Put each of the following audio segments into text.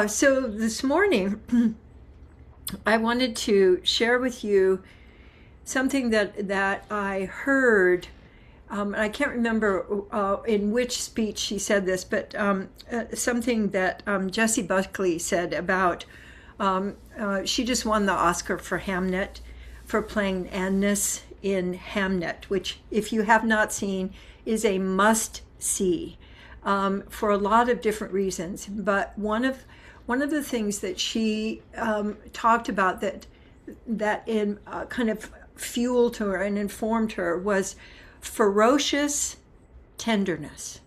So this morning, I wanted to share with you something that I heard. And I can't remember in which speech she said this, but something that Jessie Buckley said about she just won the Oscar for Hamnet for playing Agnes in Hamnet, which, if you have not seen, is a must see for a lot of different reasons. But one of the things that she talked about that in kind of fueled her and informed her was ferocious tenderness.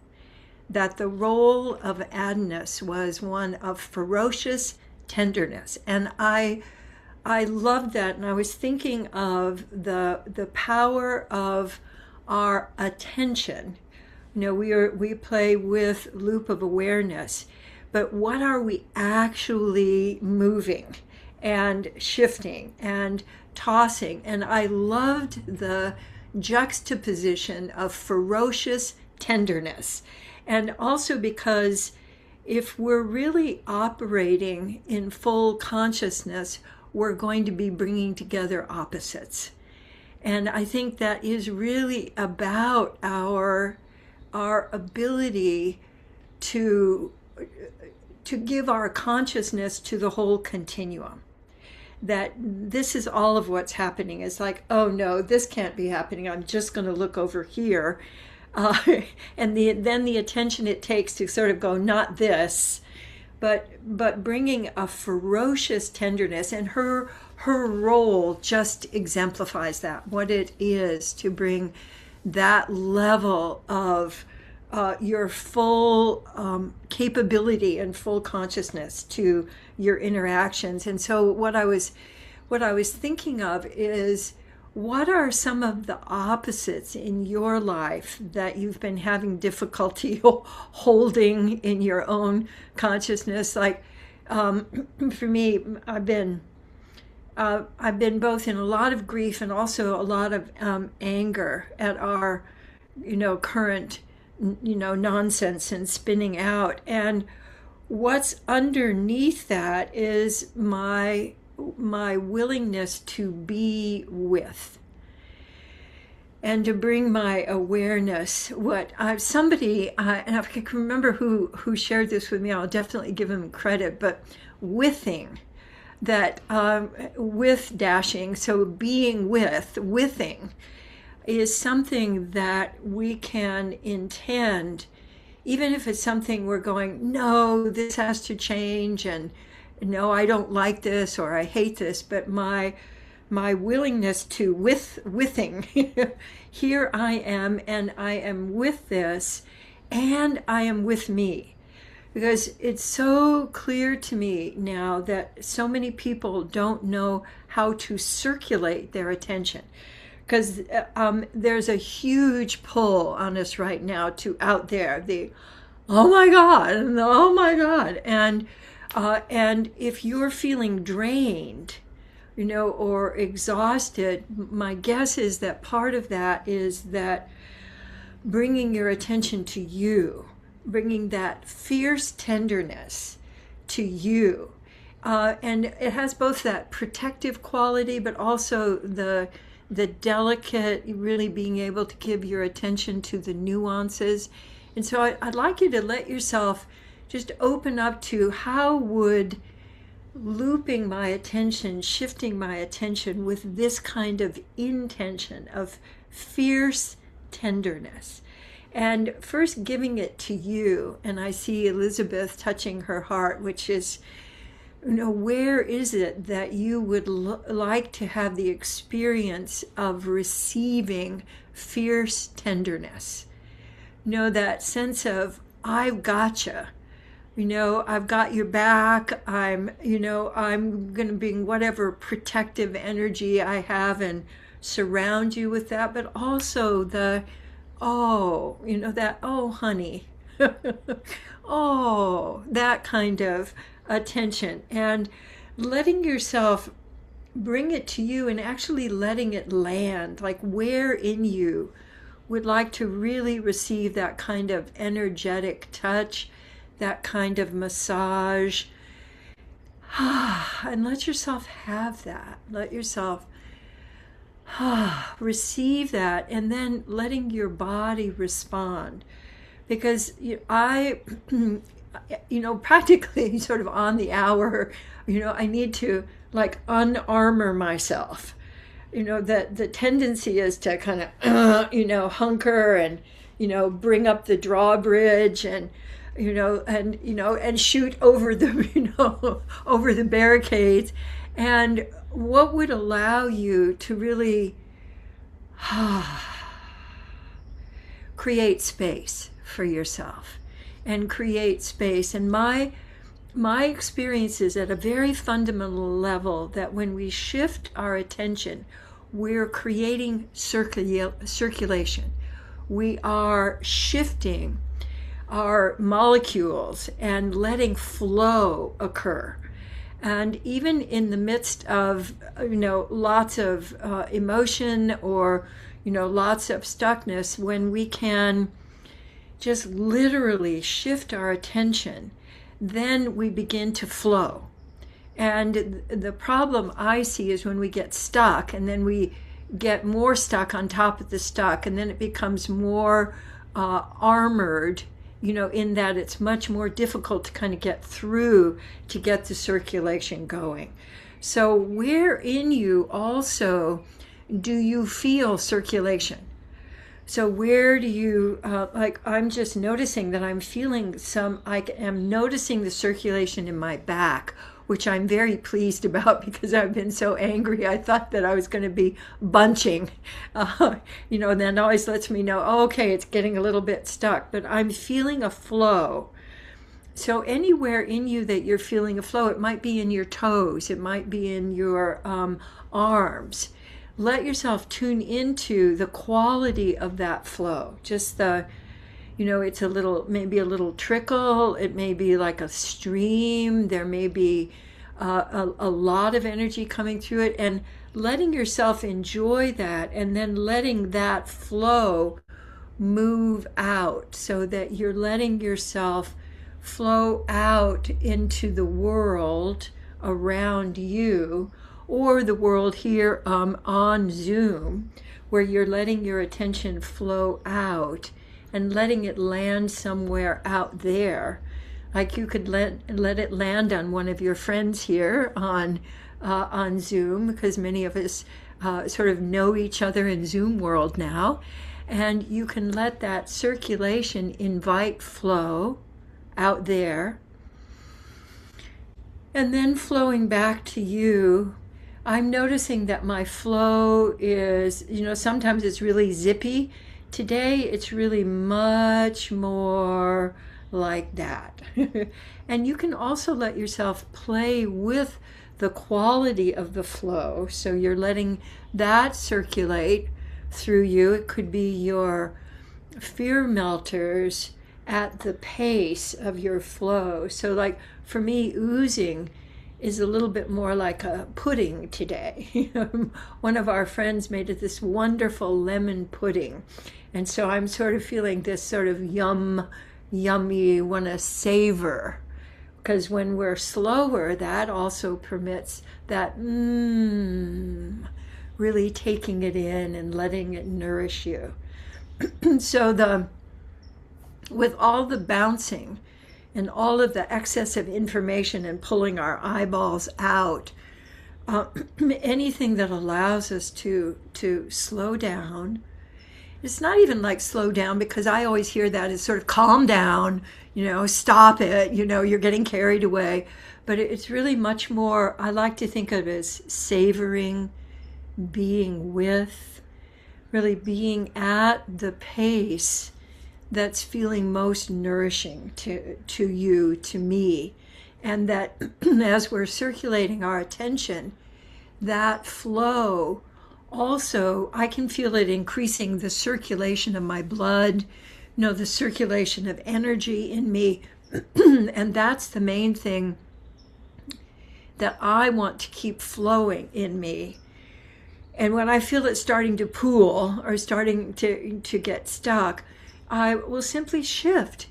That the role of Agnes was one of ferocious tenderness, and I loved that. And I was thinking of the power of our attention. We play with loop of awareness, but what are we actually moving and shifting and tossing? And I loved the juxtaposition of ferocious tenderness. And also because if we're really operating in full consciousness, we're going to be bringing together opposites. And I think that is really about our ability to give our consciousness to the whole continuum. That this is all of what's happening. It's like, oh no, this can't be happening. I'm just going to look over here. And then the attention it takes to sort of go, not this, but bringing a ferocious tenderness. And her role just exemplifies that, what it is to bring that level of your full capability and full consciousness to your interactions. And so what I was thinking of is, what are some of the opposites in your life that you've been having difficulty holding in your own consciousness? Like for me, I've been both in a lot of grief and also a lot of anger at our current nonsense and spinning out. And what's underneath that is my willingness to be with and to bring my awareness. And I can remember who shared this with me. I'll definitely give him credit, but withing, that with dashing, so being withing is something that we can intend, even if it's something we're going, no, this has to change, and no, I don't like this, or I hate this. But my willingness to withing, here I am, and I am with this, and I am with me. Because it's so clear to me now that so many people don't know how to circulate their attention. Because there's a huge pull on us right now to out there, oh my God, and oh my God. And if you're feeling drained, or exhausted, my guess is that part of that is that bringing your attention to you, bringing that fierce tenderness to you. And it has both that protective quality, but also the delicate, really being able to give your attention to the nuances. And so I'd like you to let yourself just open up to, how would looping my attention, shifting my attention with this kind of intention of fierce tenderness, and first giving it to you. And I see Elizabeth touching her heart, which is, where is it that you would like to have the experience of receiving fierce tenderness? That sense of, I've gotcha. I've got your back. I'm going to bring whatever protective energy I have and surround you with that. But also that, oh, honey, oh, that kind of attention, and letting yourself bring it to you and actually letting it land, like where in you would like to really receive that kind of energetic touch, that kind of massage, And let yourself have that. Let yourself receive that, and then letting your body respond. Because practically sort of on the hour, I need to like unarmor myself. That the tendency is to kind of, hunker and, bring up the drawbridge and, and shoot over the, over the barricades. And what would allow you to really create space for yourself and create space. And my experience is at a very fundamental level that when we shift our attention, we're creating circulation. We are shifting our molecules and letting flow occur. And even in the midst of, lots of emotion or, lots of stuckness, when we can just literally shift our attention, then we begin to flow. And the problem I see is when we get stuck and then we get more stuck on top of the stuck, and then it becomes more armored, in that it's much more difficult to kind of get through to get the circulation going. So where in you also do you feel circulation? So where do you, I'm just noticing that I'm feeling I am noticing the circulation in my back, which I'm very pleased about because I've been so angry. I thought that I was going to be bunching, and that always lets me know, okay, it's getting a little bit stuck, but I'm feeling a flow. So anywhere in you that you're feeling a flow, it might be in your toes, it might be in your arms. Let yourself tune into the quality of that flow. Just it's maybe a little trickle. It may be like a stream. There may be a lot of energy coming through it, and letting yourself enjoy that, and then letting that flow move out so that you're letting yourself flow out into the world around you, or the world here on Zoom, where you're letting your attention flow out and letting it land somewhere out there. Like you could let it land on one of your friends here on Zoom, because many of us sort of know each other in Zoom world now. And you can let that circulation invite flow out there. And then flowing back to you, I'm noticing that my flow is, sometimes it's really zippy. Today, it's really much more like that. And you can also let yourself play with the quality of the flow. So you're letting that circulate through you. It could be your fear melters at the pace of your flow. So like for me, oozing is a little bit more like a pudding today. One of our friends made it this wonderful lemon pudding. And so I'm sort of feeling this sort of yummy, want to savor. Because when we're slower, that also permits that really taking it in and letting it nourish you. So with all the bouncing and all of the excess of information and pulling our eyeballs out, anything that allows us to slow down. It's not even like slow down, because I always hear that as sort of calm down, stop it, you're getting carried away. But it's really much more, I like to think of it as savoring, being with, really being at the pace that's feeling most nourishing to you, to me. And that as we're circulating our attention, that flow also, I can feel it increasing the circulation of my blood, the circulation of energy in me. And that's the main thing that I want to keep flowing in me. And when I feel it starting to pool or starting to get stuck, I will simply shift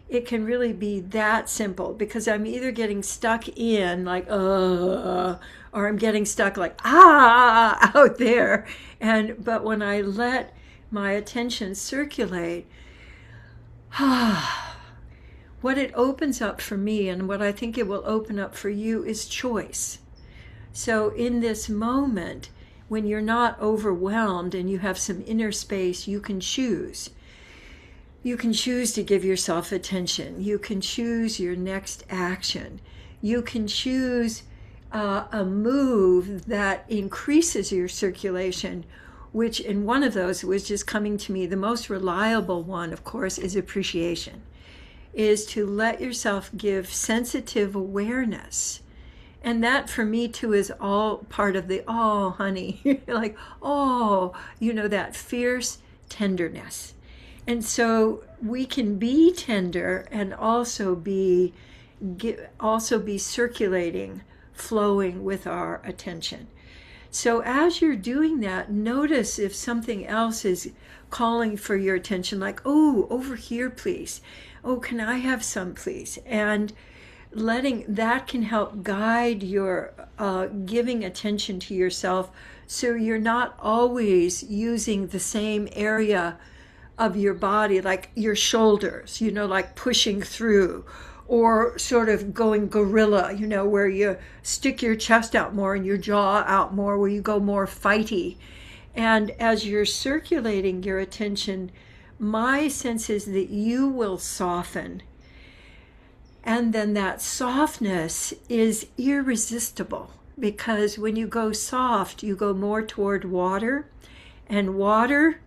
it can really be that simple, because I'm either getting stuck in like, or I'm getting stuck like, out there. But when I let my attention circulate, what it opens up for me, and what I think it will open up for you, is choice. So in this moment, when you're not overwhelmed and you have some inner space, you can choose. You can choose to give yourself attention. You can choose your next action. You can choose a move that increases your circulation, which in one of those was just coming to me. The most reliable one, of course, is appreciation, is to let yourself give sensitive awareness. And that for me too is all part of the, oh, honey, like, oh, that fierce tenderness. And so we can be tender and also be circulating, flowing with our attention. So as you're doing that, notice if something else is calling for your attention, like, oh, over here, please. Oh, can I have some, please? And letting that can help guide your giving attention to yourself, so you're not always using the same area of your body, like your shoulders, like pushing through, or sort of going gorilla, where you stick your chest out more and your jaw out more, where you go more fighty. And as you're circulating your attention, my sense is that you will soften. And then that softness is irresistible, because when you go soft, you go more toward water. And water,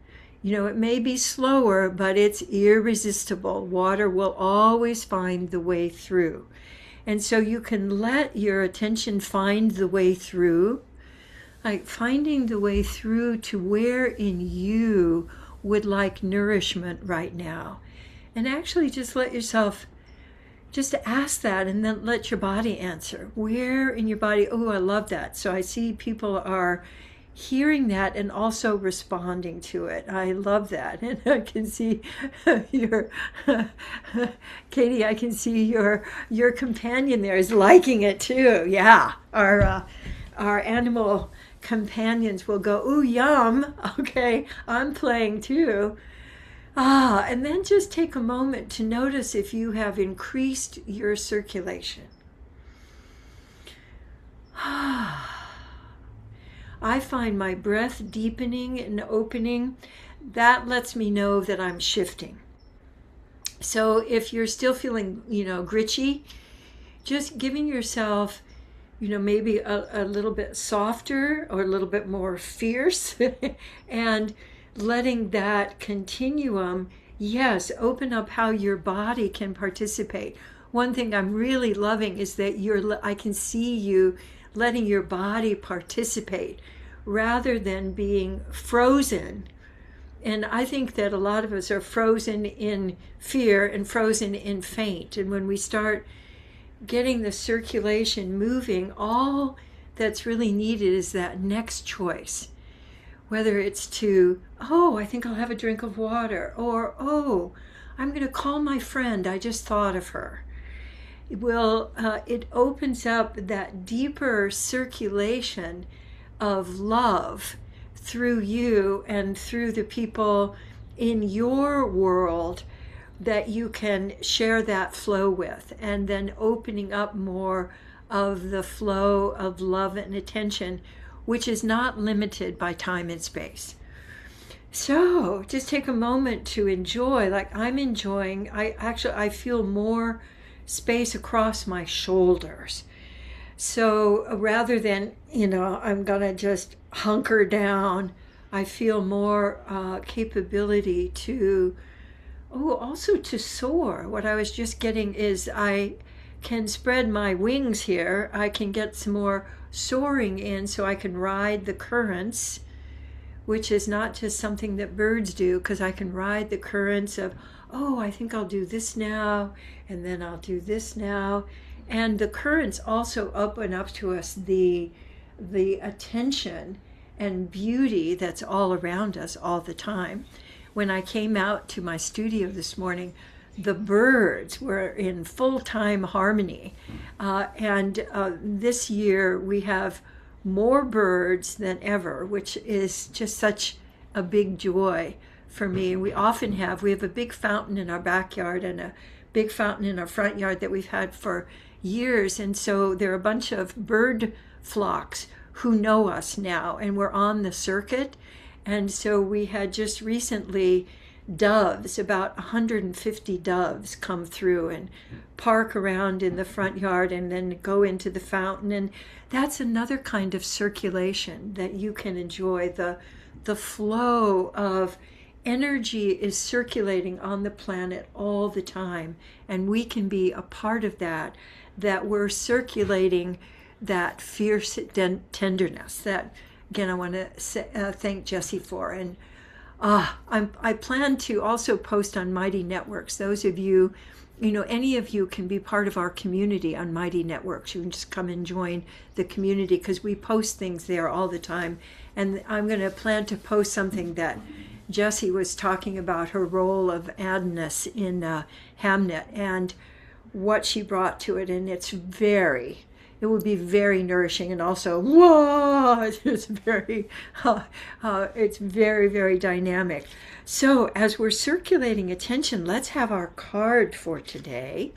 it may be slower, but it's irresistible. Water will always find the way through. And so you can let your attention find the way through, like finding the way through to where in you would like nourishment right now. And actually just let yourself just ask that, and then let your body answer. Where in your body? Oh, I love that. So I see people are hearing that and also responding to it. I love that. And I can see your Katie, I can see your companion there is liking it too. Yeah. Our animal companions will go, ooh, yum. Okay, I'm playing too. And then just take a moment to notice if you have increased your circulation. I find my breath deepening and opening. That lets me know that I'm shifting. So if you're still feeling, gritchy, just giving yourself, maybe a little bit softer or a little bit more fierce and letting that continuum, yes, open up how your body can participate. One thing I'm really loving is that I can see you letting your body participate rather than being frozen. And I think that a lot of us are frozen in fear and frozen in faint. And when we start getting the circulation moving, all that's really needed is that next choice. Whether it's to, oh, I think I'll have a drink of water, or, oh, I'm going to call my friend, I just thought of her. It opens up that deeper circulation of love through you and through the people in your world that you can share that flow with, and then opening up more of the flow of love and attention, which is not limited by time and space. So just take a moment to enjoy, like I'm enjoying. I feel more space across my shoulders. So rather than, I'm going to just hunker down, I feel more capability to, also to soar. What I was just getting is I can spread my wings here. I can get some more soaring in, so I can ride the currents, which is not just something that birds do, because I can ride the currents of, I think I'll do this now, and then I'll do this now. And the currents also open up to us the attention and beauty that's all around us all the time. When I came out to my studio this morning, the birds were in full-time harmony. And this year we have more birds than ever, which is just such a big joy for me. We have a big fountain in our backyard and a big fountain in our front yard that we've had for years. And so there are a bunch of bird flocks who know us now, and we're on the circuit. And so we had just recently doves, about 150 doves, come through and park around in the front yard and then go into the fountain. And that's another kind of circulation that you can enjoy. The flow of energy is circulating on the planet all the time, and we can be a part of that we're circulating that fierce tenderness that, again, I want to thank Jessie for. And I plan to also post on Mighty Networks. Those of you, any of you can be part of our community on Mighty Networks. You can just come and join the community because we post things there all the time. And I'm going to plan to post something that Jessie was talking about, her role of Adness in Hamnet and what she brought to it. And it would be very nourishing, and also, whoa, it's very, very dynamic. So as we're circulating attention, let's have our card for today,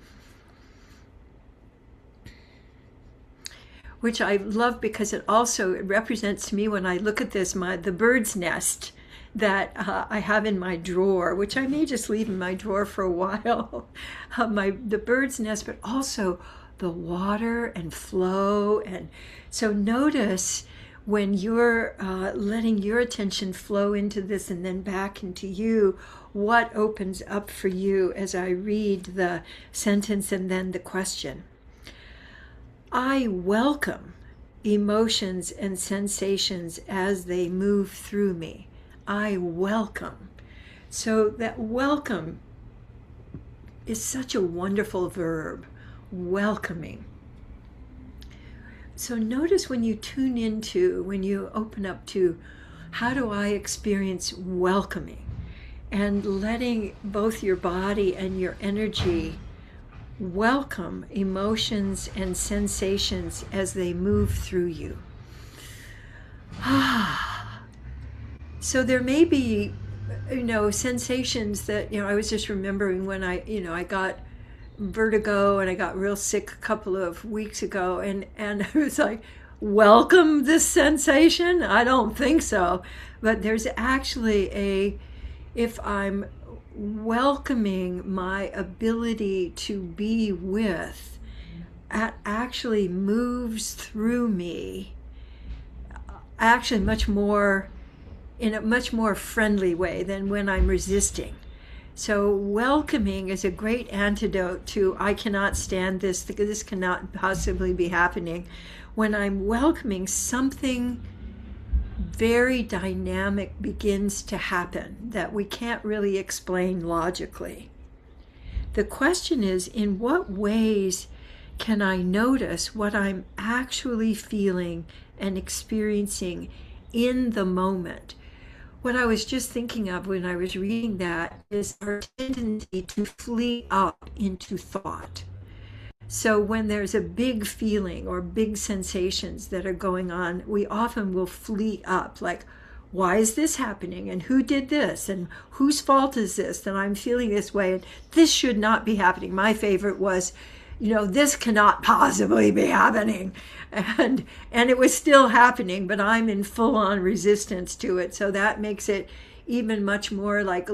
which I love because it represents to me, when I look at this, the bird's nest that I have in my drawer, which I may just leave in my drawer for a while, the bird's nest, but also the water and flow. And so notice when you're letting your attention flow into this and then back into you, what opens up for you as I read the sentence and then the question. I welcome emotions and sensations as they move through me. I welcome. So that welcome is such a wonderful verb. Welcoming. So notice when you when you open up to, how do I experience welcoming? And letting both your body and your energy welcome emotions and sensations as they move through you. So there may be, sensations that, I was just remembering when I got vertigo and I got real sick a couple of weeks ago, and I was like, welcome this sensation? I don't think so. But there's actually if I'm welcoming my ability to be with, it actually moves through me actually in a much more friendly way than when I'm resisting. So welcoming is a great antidote to, I cannot stand this cannot possibly be happening. When I'm welcoming, something very dynamic begins to happen that we can't really explain logically. The question is, in what ways can I notice what I'm actually feeling and experiencing in the moment? What I was just thinking of when I was reading that is our tendency to flee up into thought. So when there's a big feeling or big sensations that are going on, we often will flee up, like, why is this happening? And who did this? And whose fault is this that I'm feeling this way? And this should not be happening. My favorite was, this cannot possibly be happening. And it was still happening, but I'm in full-on resistance to it. So that makes it even much more like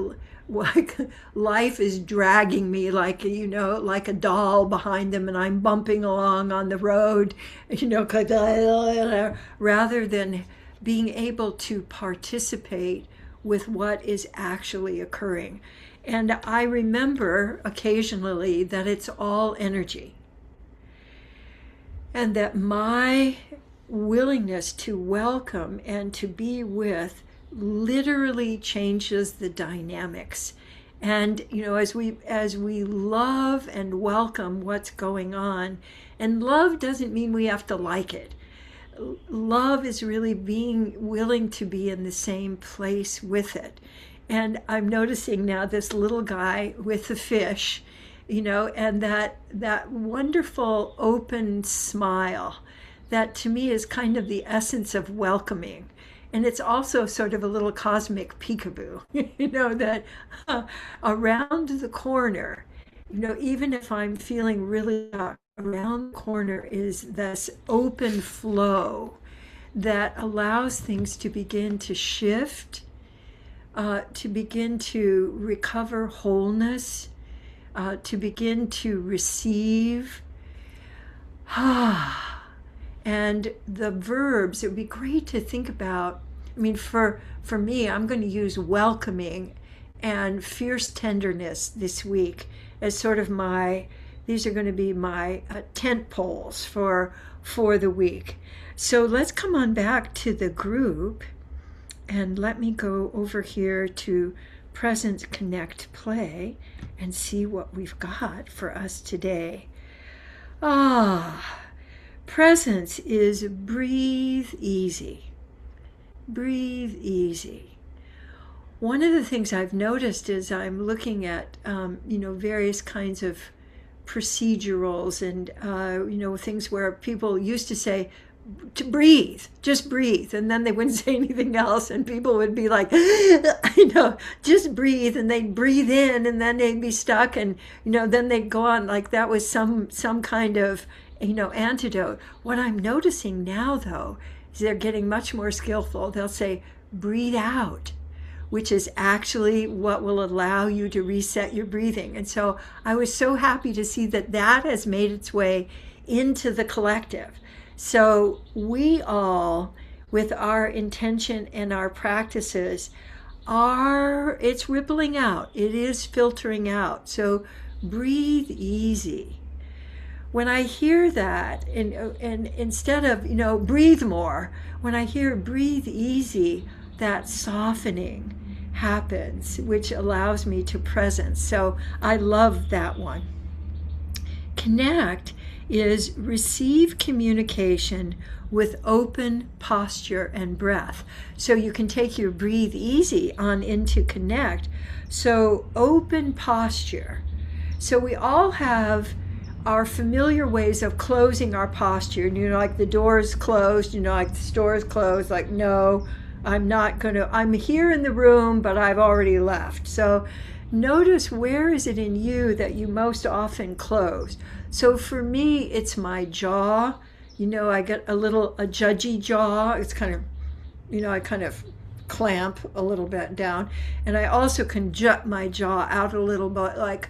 life is dragging me, like a doll behind them, and I'm bumping along on the road, rather than being able to participate with what is actually occurring. And I remember occasionally that it's all energy. And that my willingness to welcome and to be with literally changes the dynamics. And as we love and welcome what's going on, and love doesn't mean we have to like it. Love is really being willing to be in the same place with it. And I'm noticing now this little guy with the fish, and that wonderful open smile that to me is kind of the essence of welcoming. And it's also sort of a little cosmic peekaboo, that around the corner, even if I'm feeling really stuck, around the corner is this open flow that allows things to begin to shift, to begin to recover wholeness, to begin to receive. And the verbs, it would be great to think about. I mean, for me, I'm going to use welcoming and fierce tenderness this week as sort of these are going to be my tent poles for the week. So let's come on back to the group, and let me go over here to Present Connect Play and see what we've got for us today. Presence is breathe easy. Breathe easy. One of the things I've noticed is I'm looking at, various kinds of procedurals and, things where people used to say, to breathe, just breathe. And then they wouldn't say anything else. And people would be like, just breathe. And they'd breathe in and then they'd be stuck. And, then they'd go on like that was some kind of, antidote. What I'm noticing now, though, is they're getting much more skillful. They'll say, breathe out, which is actually what will allow you to reset your breathing. And so I was so happy to see that has made its way into the collective. So we all, with our intention and our practices, it's rippling out. It is filtering out. So breathe easy. When I hear that, and instead of, breathe more, when I hear breathe easy, that softening happens, which allows me to presence. So I love that one. Connect is receive communication with open posture and breath. So you can take your breathe easy on into connect. So open posture. So we all have our familiar ways of closing our posture, like the door is closed, like the store is closed, like, no, I'm here in the room, but I've already left. So notice, where is it in you that you most often close? So for me, it's my jaw. I get a judgy jaw. It's kind of, I kind of clamp a little bit down. And I also can jut my jaw out a little bit, like,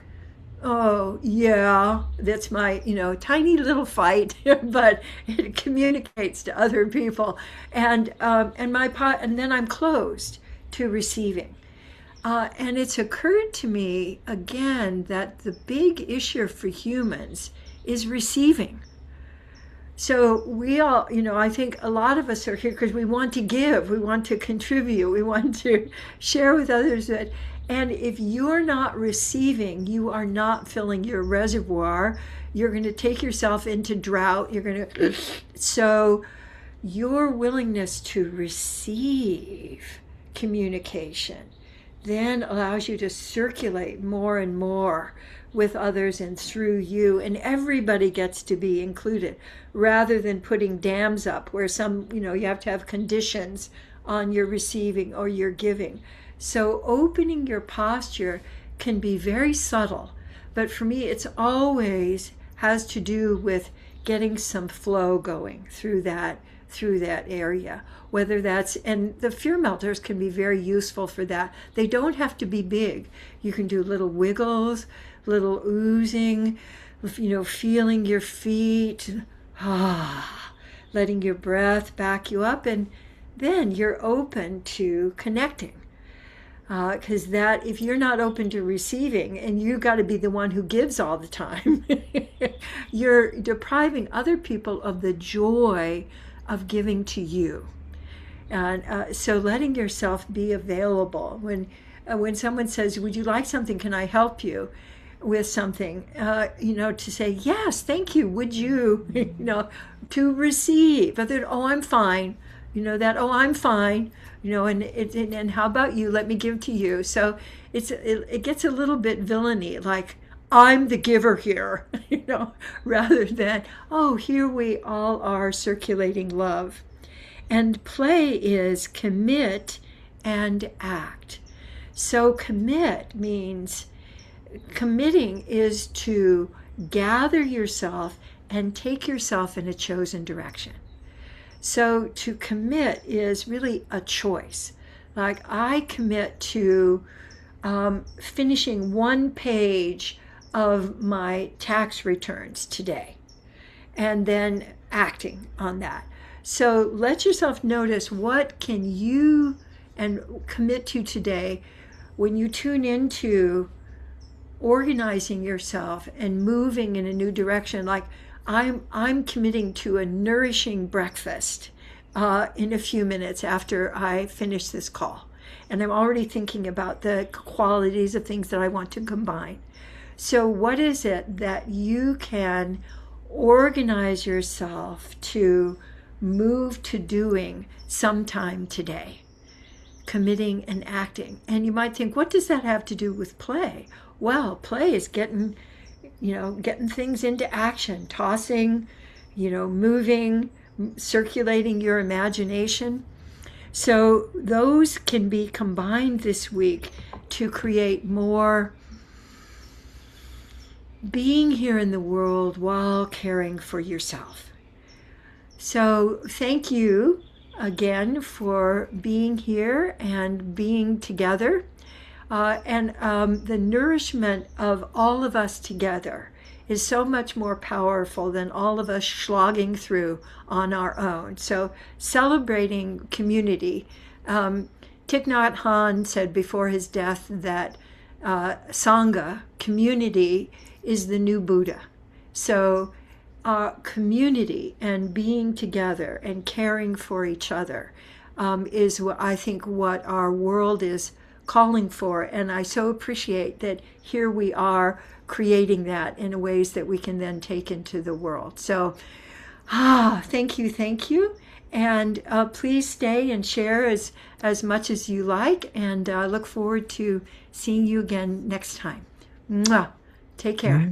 oh yeah, that's my tiny little fight, but it communicates to other people, and then I'm closed to receiving, and it's occurred to me again that the big issue for humans is receiving. So we all, I think a lot of us are here because we want to give, we want to contribute, we want to share with others. And if you're not receiving, you are not filling your reservoir. You're going to take yourself into drought. So your willingness to receive communication then allows you to circulate more and more with others and through you, and everybody gets to be included, rather than putting dams up where you have to have conditions on your receiving or your giving. So opening your posture can be very subtle, but for me it's always has to do with getting some flow going through that area, whether that's, and the fear melters can be very useful for that. They don't have to be big. You can do little wiggles, little oozing, feeling your feet, letting your breath back you up, and then you're open to connecting. Because if you're not open to receiving, and you got to be the one who gives all the time, you're depriving other people of the joy of giving to you. And so letting yourself be available. When someone says, would you like something? Can I help you with something? To say, yes, thank you. Would you, to receive. But then, oh, I'm fine. that, oh, I'm fine, and how about you? Let me give to you. So it gets a little bit villainy, like I'm the giver here, rather than, oh, here we all are circulating love. And play is commit and act. So commit means committing is to gather yourself and take yourself in a chosen direction. So to commit is really a choice. Like I commit to finishing one page of my tax returns today and then acting on that. So let yourself notice what can you and commit to today when you tune into organizing yourself and moving in a new direction. Like I'm committing to a nourishing breakfast in a few minutes after I finish this call. And I'm already thinking about the qualities of things that I want to combine. So what is it that you can organize yourself to move to doing sometime today? Committing and acting. And you might think, what does that have to do with play? Well, play is getting things into action, tossing, moving, circulating your imagination. So those can be combined this week to create more being here in the world while caring for yourself. So thank you again for being here and being together. And the nourishment of all of us together is so much more powerful than all of us slogging through on our own. So celebrating community. Thich Nhat Hanh said before his death that Sangha, community, is the new Buddha. So community and being together and caring for each other is what I think what our world is calling for. And I so appreciate that here we are creating that in ways that we can then take into the world. So thank you. And please stay and share as much as you like. And I look forward to seeing you again next time. Mwah. Take care.